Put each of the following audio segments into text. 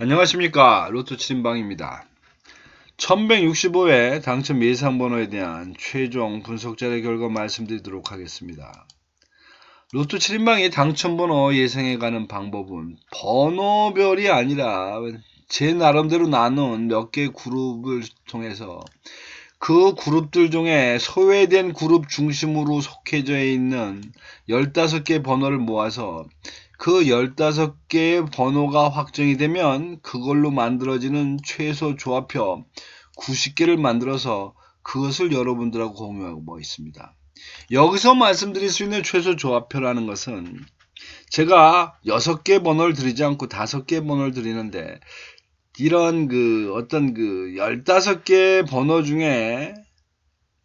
안녕하십니까. 로또 7인방입니다. 1165회 당첨 예상번호에 대한 최종 분석 자료 결과 말씀드리도록 하겠습니다. 로또 7인방이 당첨번호 예상해가는 방법은 번호별이 아니라 제 나름대로 나눈 몇 개의 그룹을 통해서 그 그룹들 중에 소외된 그룹 중심으로 속해져 있는 15개 번호를 모아서 그 15개의 번호가 확정이 되면 그걸로 만들어지는 최소 조합표 90개를 만들어서 그것을 여러분들하고 공유하고 있습니다. 여기서 말씀드릴 수 있는 최소 조합표라는 것은 제가 6개 번호를 드리지 않고 5개 번호를 드리는데 이런 어떤 15개 번호 중에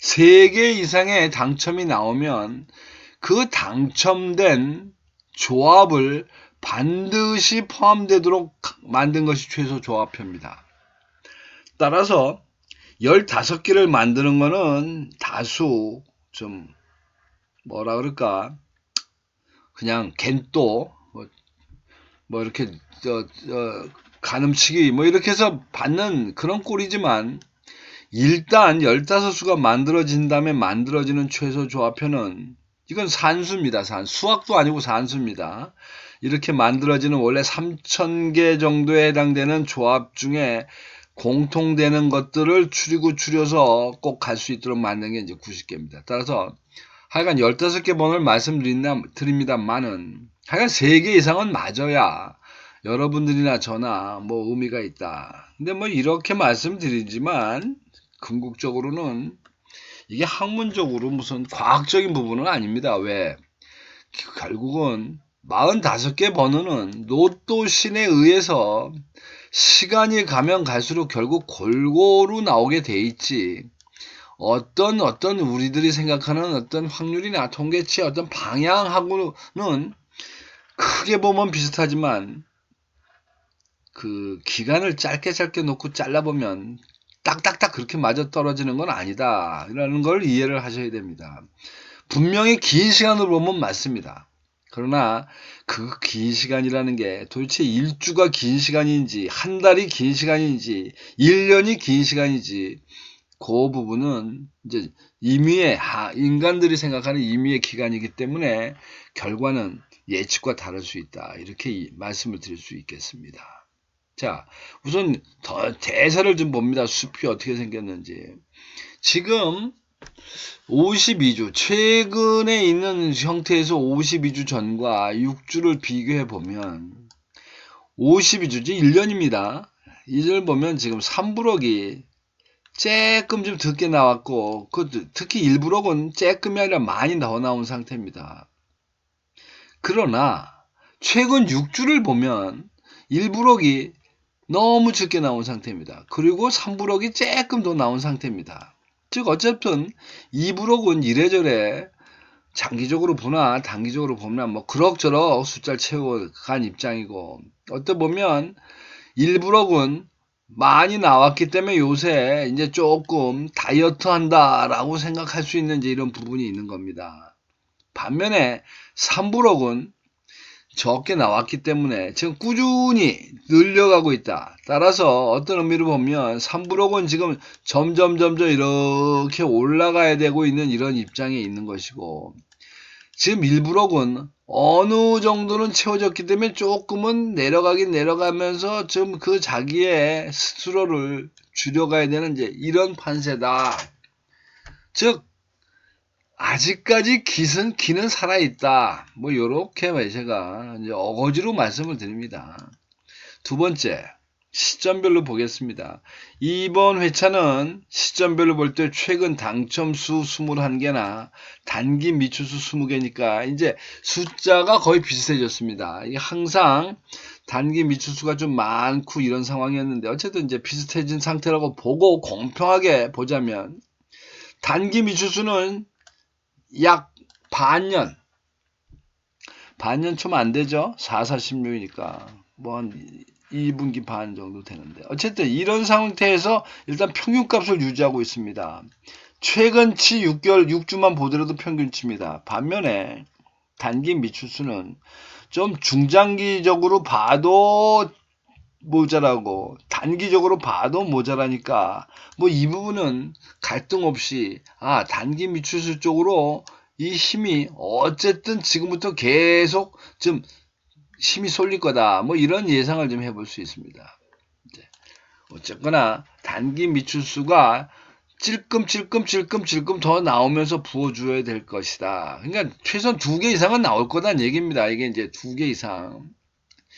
3개 이상의 당첨이 나오면 그 당첨된 조합을 반드시 포함되도록 만든 것이 최소 조합표입니다. 따라서 15개를 만드는 거는 다수 좀 뭐라 그럴까 그냥 겐또 뭐 이렇게 가늠치기 뭐 이렇게 해서 받는 그런 꼴이지만 일단 15수가 만들어진 다음에 만들어지는 최소 조합표는 이건 산수입니다. 수학도 아니고 산수입니다. 이렇게 만들어지는 원래 3000개 정도에 해당되는 조합 중에 공통되는 것들을 줄여서 꼭 갈 수 있도록 만든 게 이제 90개입니다. 따라서 하여간 15개 번호를 말씀드립니다만은 하여간 3개 이상은 맞아야 여러분들이나 저나 뭐 의미가 있다. 근데 뭐 이렇게 말씀드리지만 궁극적으로는 이게 학문적으로 무슨 과학적인 부분은 아닙니다. 왜? 결국은 45개 번호는 로또 신에 의해서 시간이 가면 갈수록 결국 골고루 나오게 돼 있지. 어떤 우리들이 생각하는 어떤 확률이나 통계치 어떤 방향하고는 크게 보면 비슷하지만 그 기간을 짧게 놓고 잘라보면 딱딱딱 그렇게 맞아 떨어지는 건 아니다. 라는 걸 이해를 하셔야 됩니다. 분명히 긴 시간으로 보면 맞습니다. 그러나 그 긴 시간이라는 게 도대체 일주가 긴 시간인지 한 달이 긴 시간인지 1년이 긴 시간인지 그 부분은 이제 임의의 인간들이 생각하는 임의의 기간이기 때문에 결과는 예측과 다를 수 있다. 이렇게 말씀을 드릴 수 있겠습니다. 자, 우선 대사를 좀 봅니다. 숲이 어떻게 생겼는지. 지금 52주, 최근에 있는 형태에서 52주 전과 6주를 비교해 보면 52주지 1년입니다. 이절 보면 지금 3불억이 조금 좀 적게 나왔고 특히 1불억은 조금이 아니라 많이 더 나온 상태입니다. 그러나 최근 6주를 보면 1불억이 너무 적게 나온 상태입니다. 그리고 3불억이 조금 더 나온 상태입니다. 즉 어쨌든 2불억은 이래저래 장기적으로 보나 단기적으로 보면 뭐 그럭저럭 숫자를 채워간 입장이고 어떻게 보면 1불억은 많이 나왔기 때문에 요새 이제 조금 다이어트 한다라고 생각할 수 있는 이제 이런 부분이 있는 겁니다. 반면에 3불억은 적게 나왔기 때문에 지금 꾸준히 늘려가고 있다. 따라서 어떤 의미로 보면 3불억은 지금 점점 이렇게 올라가야 되고 있는 이런 입장에 있는 것이고 지금 1불억은 어느 정도는 채워졌기 때문에 조금은 내려가면서 좀 그 자기의 스스로를 줄여가야 되는 이제 이런 판세다. 즉 아직까지 기는 살아있다. 뭐 요렇게 제가 이제 어거지로 말씀을 드립니다. 두 번째 시점별로 보겠습니다. 이번 회차는 시점별로 볼 때 최근 당첨수 21개나 단기 미추수 20개니까 이제 숫자가 거의 비슷해졌습니다. 이게 항상 단기 미추수가 좀 많고 이런 상황이었는데 어쨌든 이제 비슷해진 상태라고 보고 공평하게 보자면 단기 미추수는 약 반년 좀 안 되죠? 4, 16이니까 뭐 한 2분기 반 정도 되는데 어쨌든 이런 상태에서 일단 평균값을 유지하고 있습니다. 최근치 6개월 6주만 보더라도 평균치입니다. 반면에 단기 미추수는 좀 중장기적으로 봐도 모자라고 단기적으로 봐도 모자라니까 뭐 이 부분은 갈등 없이 단기 미추수 쪽으로 이 힘이 어쨌든 지금부터 계속 좀 힘이 쏠릴 거다. 뭐 이런 예상을 좀 해볼 수 있습니다. 어쨌거나 단기 미추수가 찔끔찔끔 더 나오면서 부어줘야 될 것이다. 그러니까 최소한 2개 이상은 나올 거다는 얘기입니다. 이게 이제 2개 이상.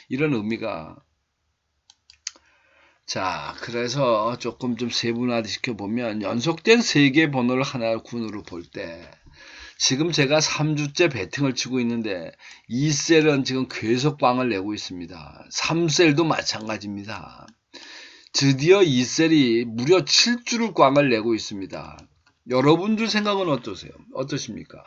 이런 의미가. 자, 그래서 조금 좀 세분화시켜 보면 연속된 3개 번호를 하나 군으로 볼 때 지금 제가 3주째 배팅을 치고 있는데 2셀은 지금 계속 빵을 내고 있습니다. 3셀도 마찬가지입니다. 드디어 2셀이 무려 7주를 꽝을 내고 있습니다. 여러분들 생각은 어떠십니까?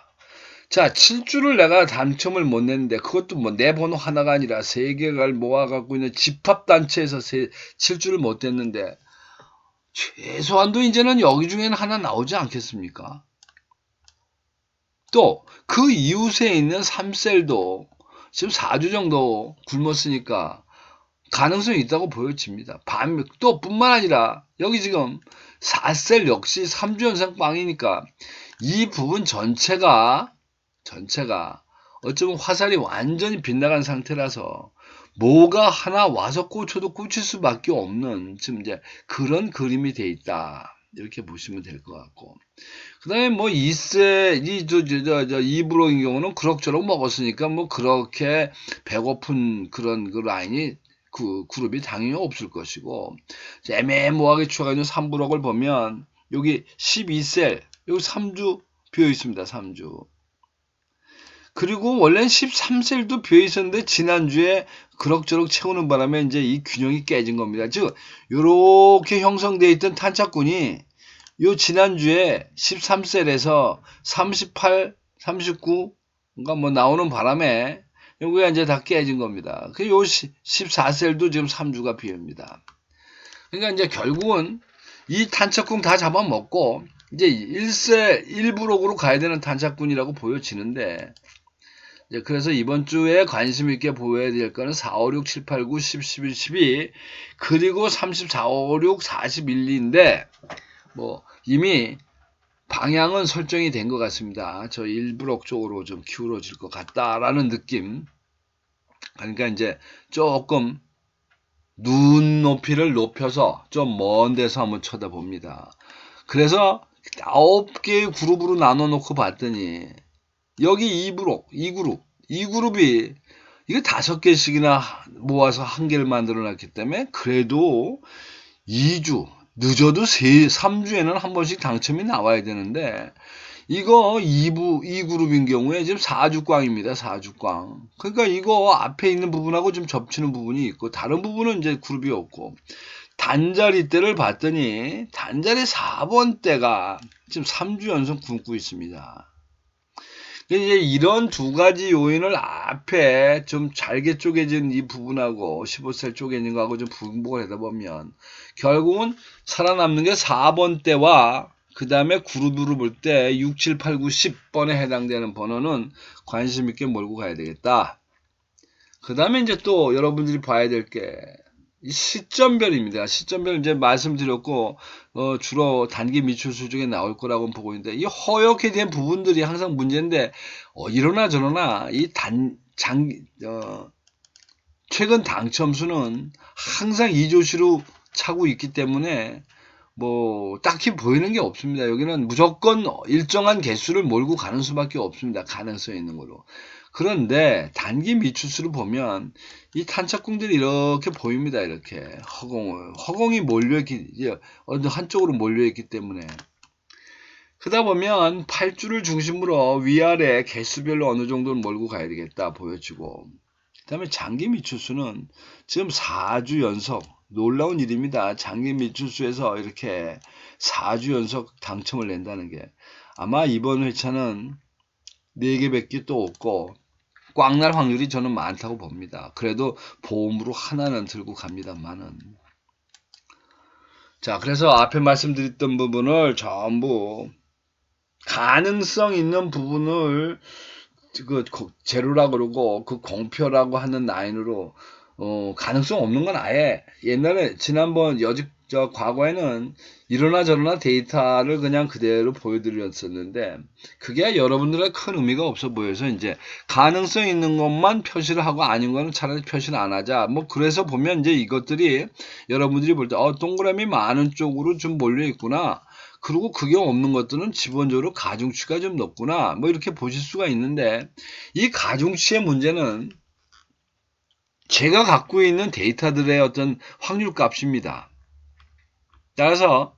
자, 7주를 내가 당첨을 못 냈는데 그것도 뭐 내 번호 하나가 아니라 3개를 모아갖고 있는 집합단체에서 7주를 못 냈는데 최소한도 이제는 여기 중에는 하나 나오지 않겠습니까? 또 그 이웃에 있는 3셀도 지금 4주 정도 굶었으니까 가능성이 있다고 보여집니다. 또 뿐만 아니라 여기 지금 4셀 역시 3주 연상 빵이니까 이 부분 전체가 어쩌면 화살이 완전히 빗나간 상태라서 뭐가 하나 와서 꽂혀도 꽂힐 수밖에 없는 지금 이제 그런 그림이 돼 있다. 이렇게 보시면 될 것 같고. 그 다음에 뭐 2세, 이브로인 경우는 그럭저럭 먹었으니까 뭐 그렇게 배고픈 그런 그 라인이 그 그룹이 당연히 없을 것이고, 애매모호하게 추가해준 3브록을 보면 여기 12셀, 여기 3주 비어 있습니다. 3주. 그리고 원래는 13셀도 비어 있었는데 지난주에 그럭저럭 채우는 바람에 이제 이 균형이 깨진 겁니다. 즉 이렇게 형성되어 있던 탄착군이 요 지난주에 13셀에서 38, 39가 뭐 나오는 바람에 여기가 이제 다 깨진 겁니다. 그 요 14셀도 지금 3주가 비어입니다. 그러니까 이제 결국은 이 탄착군 다 잡아먹고 이제 1세 1부록으로 가야 되는 탄착군이라고 보여지는데, 그래서 이번 주에 관심 있게 보여야 될 거는 4, 5, 6, 7, 8, 9, 10, 11, 12 그리고 34, 5, 6, 41, 2인데 뭐 이미 방향은 설정이 된 것 같습니다. 저 1브록 쪽으로 좀 기울어질 것 같다라는 느낌. 그러니까 이제 조금 눈높이를 높여서 좀 먼 데서 한번 쳐다봅니다. 그래서 9개의 그룹으로 나눠 놓고 봤더니 여기 2브록, 2그룹이 이거 5개씩이나 모아서 한 개를 만들어 놨기 때문에 그래도 2주, 늦어도 3주에는 한 번씩 당첨이 나와야 되는데 이거 2그룹인 경우에 지금 4주꽝입니다. 4주꽝. 그러니까 이거 앞에 있는 부분하고 좀 접치는 부분이 있고 다른 부분은 이제 그룹이 없고 단자리 때를 봤더니 단자리 4번 때가 지금 3주 연속 굶고 있습니다. 이제 이런 2가지 요인을 앞에 좀 잘게 쪼개진 이 부분하고 15셀 쪼개진 거하고 좀 분복을 하다 보면 결국은 살아남는 게 4번 때와 그 다음에 그룹으로 볼 때 6, 7, 8, 9, 10번에 해당되는 번호는 관심 있게 몰고 가야 되겠다. 그 다음에 이제 또 여러분들이 봐야 될 게 시점별입니다. 시점별 이제 말씀드렸고 주로 단기 미추수 중에 나올 거라고 보고 있는데 이 허옇게 된 부분들이 항상 문제인데 이러나 저러나 이 최근 당첨수는 항상 2조시로 차고 있기 때문에 뭐 딱히 보이는 게 없습니다. 여기는 무조건 일정한 개수를 몰고 가는 수밖에 없습니다. 가능성이 있는 걸로. 그런데 단기 미추수를 보면 이 탄착궁들이 이렇게 보입니다. 이렇게 허공이 몰려있기, 어느 한쪽으로 몰려있기 때문에. 그러다 보면 8주를 중심으로 위아래 개수별로 어느 정도는 몰고 가야 되겠다 보여지고, 그 다음에 장기 미추수는 지금 4주 연속, 놀라운 일입니다. 장기 미추수에서 이렇게 4주 연속 당첨을 낸다는 게 아마 이번 회차는 4개밖에 또 없고 꽝날 확률이 저는 많다고 봅니다. 그래도 보험으로 하나는 들고 갑니다만은. 자, 그래서 앞에 말씀드렸던 부분을 전부 가능성 있는 부분을 그 제로라고 그러고 그 공표라고 하는 라인으로 가능성 없는 건 아예 옛날에 지난번 과거에는 이러나 저러나 데이터를 그냥 그대로 보여드렸었는데 그게 여러분들의 큰 의미가 없어 보여서 이제 가능성 있는 것만 표시를 하고 아닌 거는 차라리 표시를 안 하자. 뭐 그래서 보면 이제 이것들이 여러분들이 볼 때 동그라미 많은 쪽으로 좀 몰려 있구나. 그리고 그게 없는 것들은 기본적으로 가중치가 좀 높구나. 뭐 이렇게 보실 수가 있는데 이 가중치의 문제는 제가 갖고 있는 데이터들의 어떤 확률 값입니다. 따라서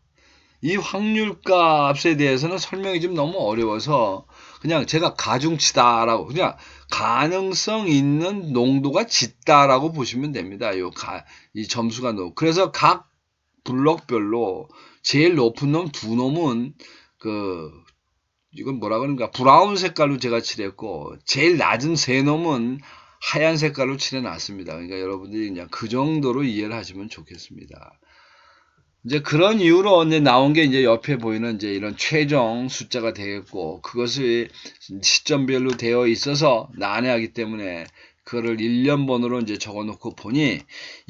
이 확률 값에 대해서는 설명이 좀 너무 어려워서 그냥 제가 가중치다라고 그냥 가능성 있는 농도가 짙다라고 보시면 됩니다. 이 점수가 그래서 각 블럭별로 제일 높은 놈 두 놈은 이건 뭐라 그러는가 브라운 색깔로 제가 칠했고 제일 낮은 세 놈은 하얀 색깔로 칠해놨습니다. 그러니까 여러분들이 그냥 그 정도로 이해를 하시면 좋겠습니다. 이제 그런 이유로 이제 나온 게 이제 옆에 보이는 이제 이런 최종 숫자가 되겠고 그것이 시점별로 되어 있어서 난해하기 때문에 그거를 1년 번호로 이제 적어 놓고 보니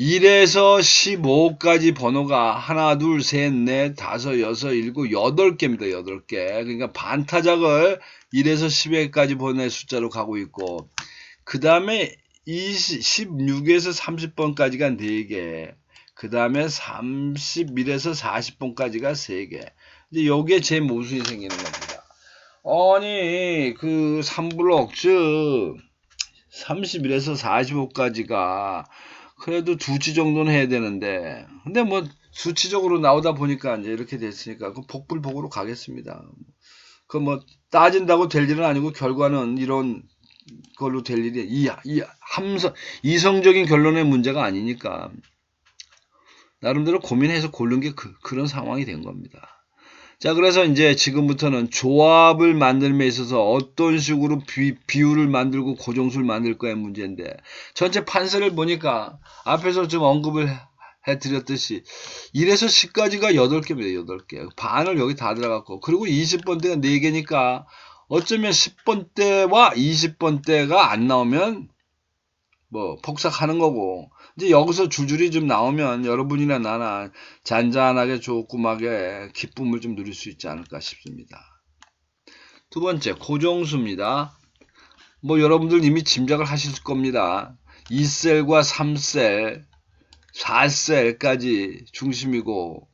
1에서 15까지 번호가 하나, 둘, 셋, 넷, 다섯, 여섯, 일곱, 8개입니다. 8개. 그러니까 반타작을 1에서 10회까지 번호의 숫자로 가고 있고 그 다음에 16에서 30번까지가 4개. 그 다음에 31에서 40번까지가 3개. 이제 여기에 제 모순이 생기는 겁니다. 아니, 3블록, 즉, 31에서 45까지가 그래도 2치 정도는 해야 되는데, 근데 뭐, 수치적으로 나오다 보니까 이제 이렇게 됐으니까, 복불복으로 가겠습니다. 따진다고 될 일은 아니고, 결과는 이런 걸로 될 일이, 이성적인 결론의 문제가 아니니까, 나름대로 고민해서 고른 게 그런 상황이 된 겁니다. 자, 그래서 이제 지금부터는 조합을 만들면 있어서 어떤 식으로 비율을 만들고 고정수를 만들 거의 문제인데 전체 판서를 보니까 앞에서 좀 언급을 해드렸듯이 1에서 10까지가 8개입니다. 8개. 반을 여기 다 들어갔고 그리고 20번대가 4개니까 어쩌면 10번대와 20번대가 안 나오면 뭐 폭삭하는 거고 이제 여기서 줄줄이 좀 나오면 여러분이나 나나 잔잔하게 조그맣게 기쁨을 좀 누릴 수 있지 않을까 싶습니다. 두 번째 고정수입니다. 뭐 여러분들 이미 짐작을 하실 겁니다. 2셀과 3셀, 4셀까지 중심이고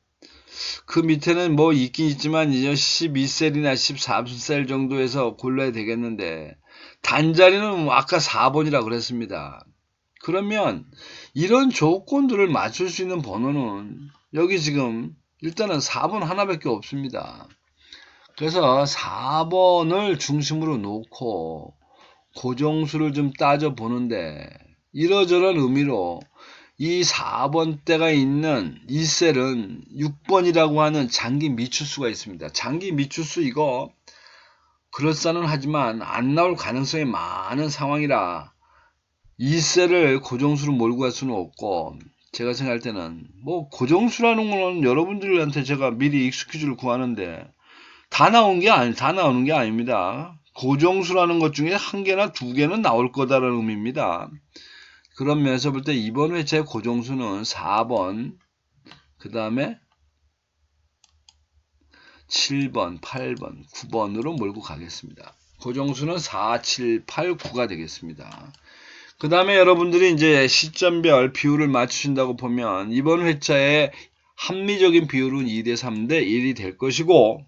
그 밑에는 뭐 있긴 있지만 이제 12셀이나 14셀 정도에서 골라야 되겠는데 단자리는 아까 4번이라 그랬습니다. 그러면 이런 조건들을 맞출 수 있는 번호는 여기 지금 일단은 4번 하나밖에 없습니다. 그래서 4번을 중심으로 놓고 고정수를 좀 따져보는데 이러저런 의미로 이 4번대가 있는 2셀은 6번이라고 하는 장기 미추수가 있습니다. 장기 미추수 이거 그럴싸는 하지만 안 나올 가능성이 많은 상황이라 2셀을 고정수로 몰고 갈 수는 없고 제가 생각할 때는 뭐 고정수라는 거는 여러분들한테 제가 미리 익스큐즈를 구하는데 다 나오는 게 아닙니다. 고정수라는 것 중에 1개나 2개는 나올 거다라는 의미입니다. 그런 면에서 볼 때 이번 회차의 고정수는 4번, 그 다음에 7번, 8번, 9번으로 몰고 가겠습니다. 고정수는 4, 7, 8, 9가 되겠습니다. 그 다음에 여러분들이 이제 시점별 비율을 맞추신다고 보면 이번 회차의 합리적인 비율은 2대 3대 1이 될 것이고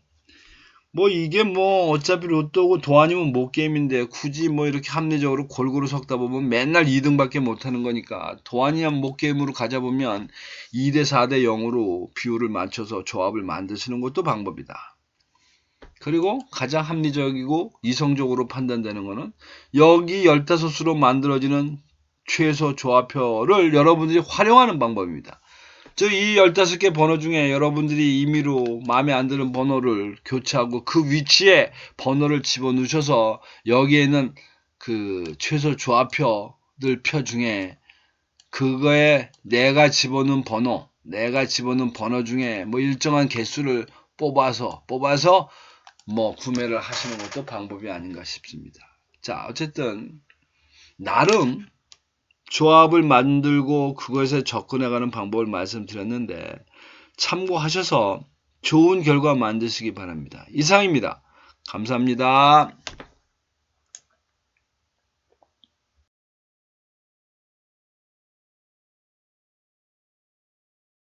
뭐 이게 뭐 어차피 로또고 도안이면 못 게임인데 굳이 뭐 이렇게 합리적으로 골고루 섞다 보면 맨날 2등밖에 못하는 거니까 도안이야 못 게임으로 가자 보면 2대 4대 0으로 비율을 맞춰서 조합을 만드시는 것도 방법이다. 그리고 가장 합리적이고 이성적으로 판단되는 거는 여기 15수로 만들어지는 최소 조합표를 여러분들이 활용하는 방법입니다. 이 15개 번호 중에 여러분들이 임의로 마음에 안 드는 번호를 교체하고 그 위치에 번호를 집어넣으셔서 여기에 있는 그 최소 조합표들 표 중에 그거에 내가 집어넣은 번호 중에 뭐 일정한 개수를 뽑아서 뭐 구매를 하시는 것도 방법이 아닌가 싶습니다. 자, 어쨌든 나름 조합을 만들고 그것에 접근해가는 방법을 말씀드렸는데 참고하셔서 좋은 결과 만드시기 바랍니다. 이상입니다. 감사합니다.